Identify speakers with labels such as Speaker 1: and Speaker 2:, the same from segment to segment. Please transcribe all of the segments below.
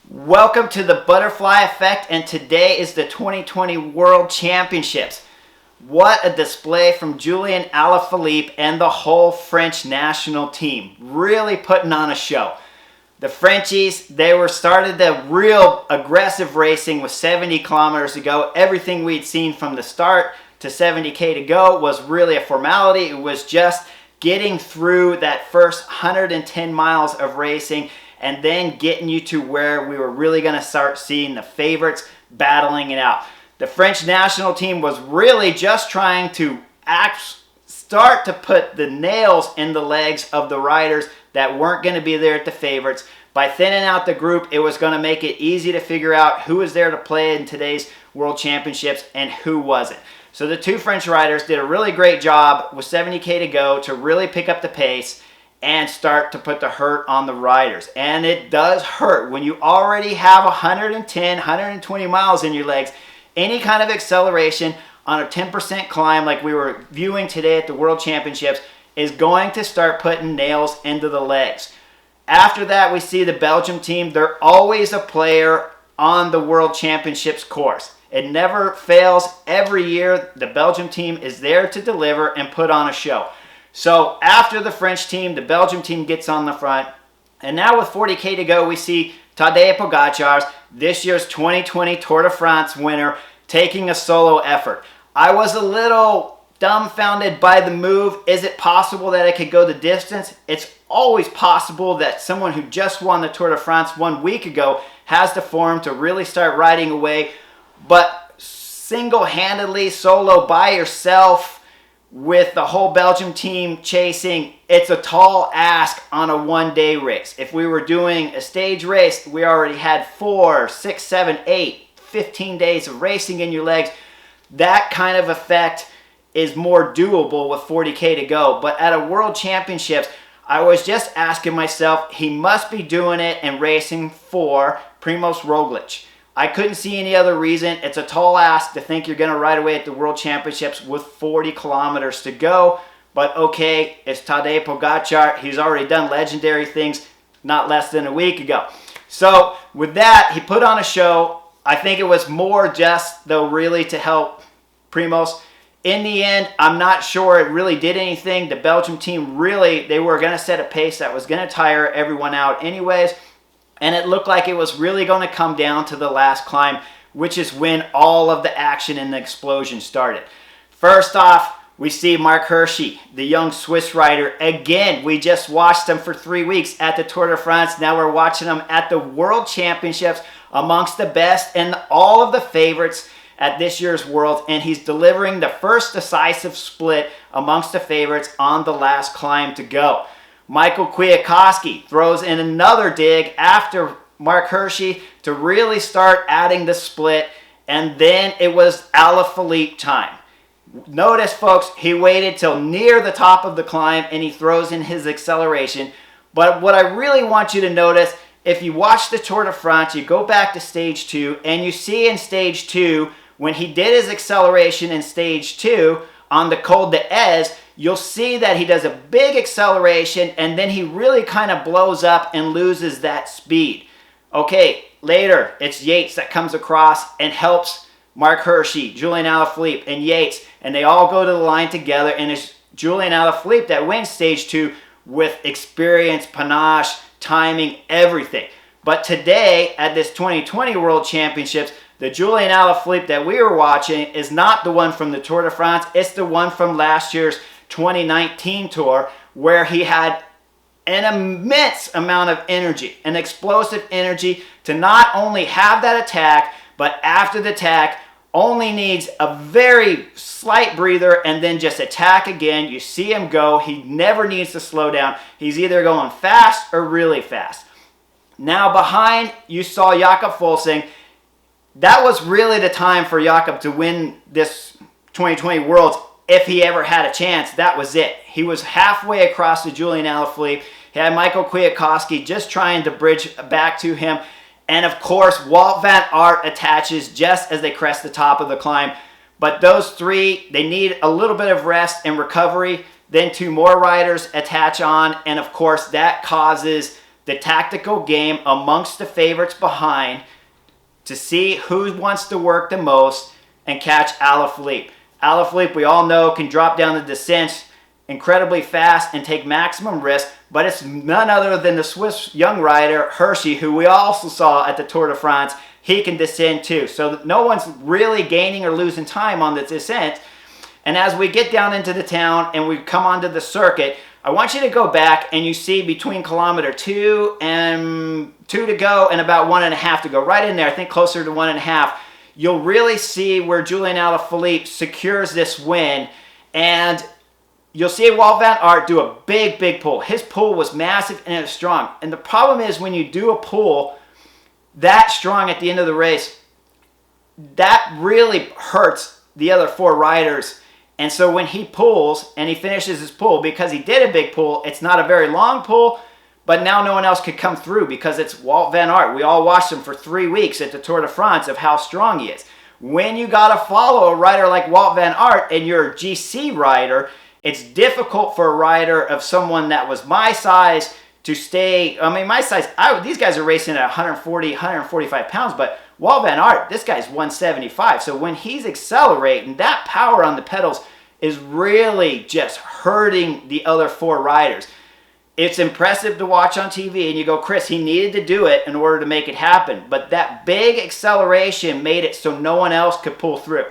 Speaker 1: Welcome to the Butterfly Effect, and today is the 2020 World Championships. What a display from Julian Alaphilippe and the whole French national team. Really putting on a show. The Frenchies, they started the real aggressive racing with 70 kilometers to go. Everything we'd seen from the start to 70K to go was really a formality. It was just getting through that first 110 miles of racing and then getting you to where we were really going to start seeing the favorites battling it out. The French national team was really just trying to start to put the nails in the legs of the riders that weren't going to be there at the favorites. By thinning out the group, it was going to make it easy to figure out who was there to play in today's World Championships and who wasn't. So the two French riders did a really great job with 70K to go to really pick up the pace and start to put the hurt on the riders. And it does hurt when you already have 110, 120 miles in your legs. Any kind of acceleration on a 10% climb like we were viewing today at the World Championships is going to start putting nails into the legs. After that, we see the Belgium team. They're always a player on the World Championships course. It never fails. Every year, the Belgium team is there to deliver and put on a show. So after the French team, the Belgium team gets on the front. And now with 40K to go, we see Tadej Pogacar, this year's 2020 Tour de France winner, taking a solo effort. I was a little dumbfounded by the move. Is it possible that it could go the distance? It's always possible that someone who just won the Tour de France 1 week ago has the form to really start riding away. But single-handedly, solo by yourself, with the whole Belgium team chasing, it's a tall ask on a one-day race. If we were doing a stage race, we already had 4, 6, 7, 8, 15 days of racing in your legs. That kind of effect is more doable with 40K to go. But at a World Championships, I was just asking myself, he must be doing it and racing for Primož Roglič. I couldn't see any other reason. It's a tall ask to think you're going to ride away at the World Championships with 40 kilometers to go. But okay, it's Tadej Pogacar. He's already done legendary things not less than a week ago. So with that, he put on a show. I think it was more just, though, really to help Primož. In the end, I'm not sure it really did anything. The Belgium team really, they were going to set a pace that was going to tire everyone out anyways. And it looked like it was really going to come down to the last climb, which is when all of the action and the explosion started. First off, we see Marc Hirschi, the young Swiss rider. Again, we just watched him for 3 weeks at the Tour de France. Now we're watching him at the World Championships amongst the best and all of the favorites at this year's Worlds. And he's delivering the first decisive split amongst the favorites on the last climb to go. Michael Kwiatkowski throws in another dig after Marc Hirschi to really start adding the split, and then it was Alaphilippe time. Notice, folks, he waited till near the top of the climb and he throws in his acceleration. But what I really want you to notice, if you watch the Tour de France, you go back to stage 2, and you see in stage 2, when he did his acceleration in stage 2 on the Col d'Ez, you'll see that he does a big acceleration and then he really kind of blows up and loses that speed. Okay, later it's Yates that comes across and helps Marc Hirschi, Julian Alaphilippe, and Yates, and they all go to the line together, and it's Julian Alaphilippe that wins stage 2 with experience, panache, timing, everything. But today at this 2020 World Championships, the Julian Alaphilippe that we were watching is not the one from the Tour de France, it's the one from last year's 2019 Tour, where he had an immense amount of energy, an explosive energy to not only have that attack, but after the attack only needs a very slight breather and then just attack again. You see him go. He never needs to slow down. He's either going fast or really fast. Now behind, you saw Jakob Fuglsang. That was really the time for Jakob to win this 2020 Worlds. If he ever had a chance, that was it. He was halfway across to Julian Alaphilippe. He had Michael Kwiatkowski just trying to bridge back to him. And of course, Wout van Aert attaches just as they crest the top of the climb. But those three, they need a little bit of rest and recovery. Then 2 more riders attach on. And of course, that causes the tactical game amongst the favorites behind to see who wants to work the most and catch Alaphilippe. Alaphilippe, we all know, can drop down the descents incredibly fast and take maximum risk, but it's none other than the Swiss young rider, Hershey, who we also saw at the Tour de France. He can descend too. So no one's really gaining or losing time on the descent. And as we get down into the town and we come onto the circuit, I want you to go back and you see between kilometer 2 and 2 to go and about 1.5 to go, right in there, I think closer to 1.5, you'll really see where Julian Alaphilippe secures this win. And you'll see Wout van Aert do a big pull. His pull was massive and it was strong. And the problem is when you do a pull that strong at the end of the race, that really hurts the other 4 riders. And so when he pulls and he finishes his pull, because he did a big pull, it's not a very long pull, but now no one else could come through because it's Wout van Aert. We all watched him for 3 weeks at the Tour de France of how strong he is. When you got to follow a rider like Wout van Aert and you're a GC rider, it's difficult for a rider of someone that was my size to stay. I mean, my size, these guys are racing at 140, 145 pounds, but Wout van Aert, this guy's 175. So when he's accelerating, that power on the pedals is really just hurting the other 4 riders. It's impressive to watch on TV, and you go, Chris, he needed to do it in order to make it happen. But that big acceleration made it so no one else could pull through.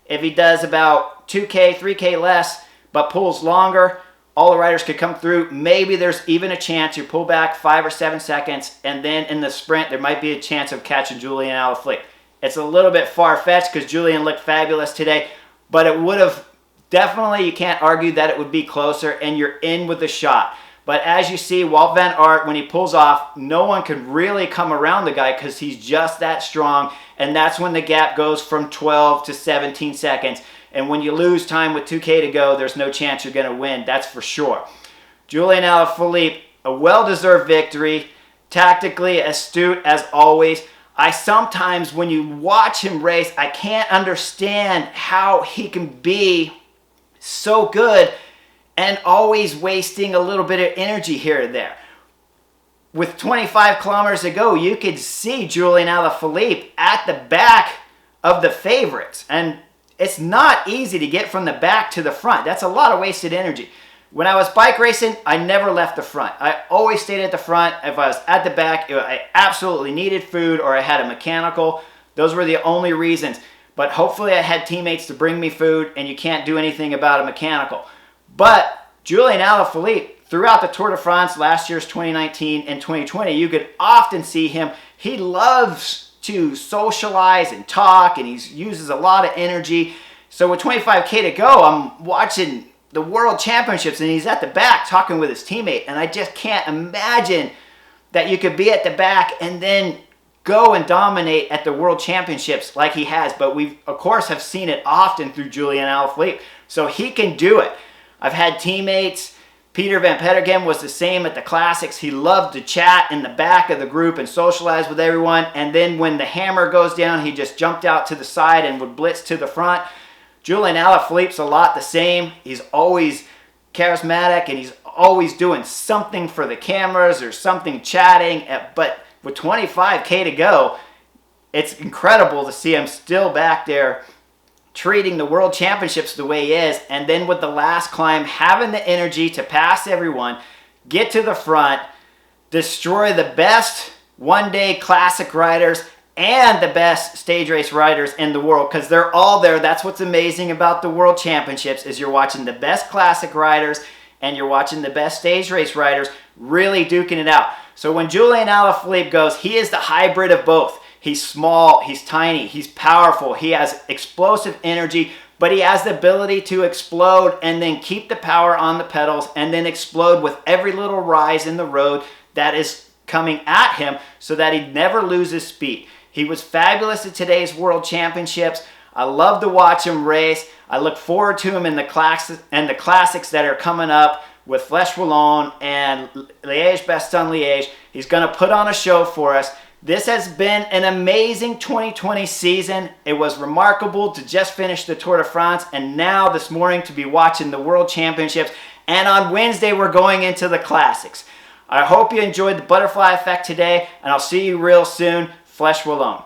Speaker 1: If he does about 2K, 3K less, but pulls longer, all the riders could come through. Maybe there's even a chance you pull back 5 or 7 seconds, and then in the sprint, there might be a chance of catching Julian Alaphilippe. It's a little bit far-fetched because Julian looked fabulous today, but it would have definitely, you can't argue that it would be closer, and you're in with the shot. But as you see, Wout van Aert, when he pulls off, no one can really come around the guy because he's just that strong, and that's when the gap goes from 12 to 17 seconds. And when you lose time with 2K to go, there's no chance you're going to win. That's for sure. Julian Alaphilippe, a well-deserved victory. Tactically astute as always. I sometimes, when you watch him race, I can't understand how he can be so good and always wasting a little bit of energy here and there. With 25 kilometers to go, you could see Julian Alaphilippe at the back of the favorites. And it's not easy to get from the back to the front. That's a lot of wasted energy. When I was bike racing, I never left the front. I always stayed at the front. If I was at the back, I absolutely needed food or I had a mechanical. Those were the only reasons. But hopefully I had teammates to bring me food, and you can't do anything about a mechanical. But Julian Alaphilippe, throughout the Tour de France, last year's 2019 and 2020, you could often see him. He loves to socialize and talk, and he uses a lot of energy. So with 25K to go, I'm watching the World Championships, and he's at the back talking with his teammate, and I just can't imagine that you could be at the back and then go and dominate at the World Championships like he has. But we, of course, have seen it often through Julian Alaphilippe, so he can do it. I've had teammates. Peter Van Petergem was the same at the Classics. He loved to chat in the back of the group and socialize with everyone. And then when the hammer goes down, he just jumped out to the side and would blitz to the front. Julian Alaphilippe's a lot the same. He's always charismatic and he's always doing something for the cameras or something chatting. But with 25K to go, it's incredible to see him still back there treating the World Championships the way he is, and then with the last climb, having the energy to pass everyone, get to the front, destroy the best one-day classic riders and the best stage race riders in the world, because they're all there. That's what's amazing about the World Championships, is you're watching the best classic riders and you're watching the best stage race riders really duking it out. So when Julian Alaphilippe goes, he is the hybrid of both. He's small, he's tiny, he's powerful, he has explosive energy, but he has the ability to explode and then keep the power on the pedals and then explode with every little rise in the road that is coming at him so that he never loses speed. He was fabulous at today's World Championships. I love to watch him race. I look forward to him in the classics that are coming up with Flèche Wallonne and Liège-Bastogne-Liège. He's going to put on a show for us. This has been an amazing 2020 season. It was remarkable to just finish the Tour de France, and now this morning to be watching the World Championships. And on Wednesday, we're going into the Classics. I hope you enjoyed the butterfly effect today, and I'll see you real soon. Flesh Wallone.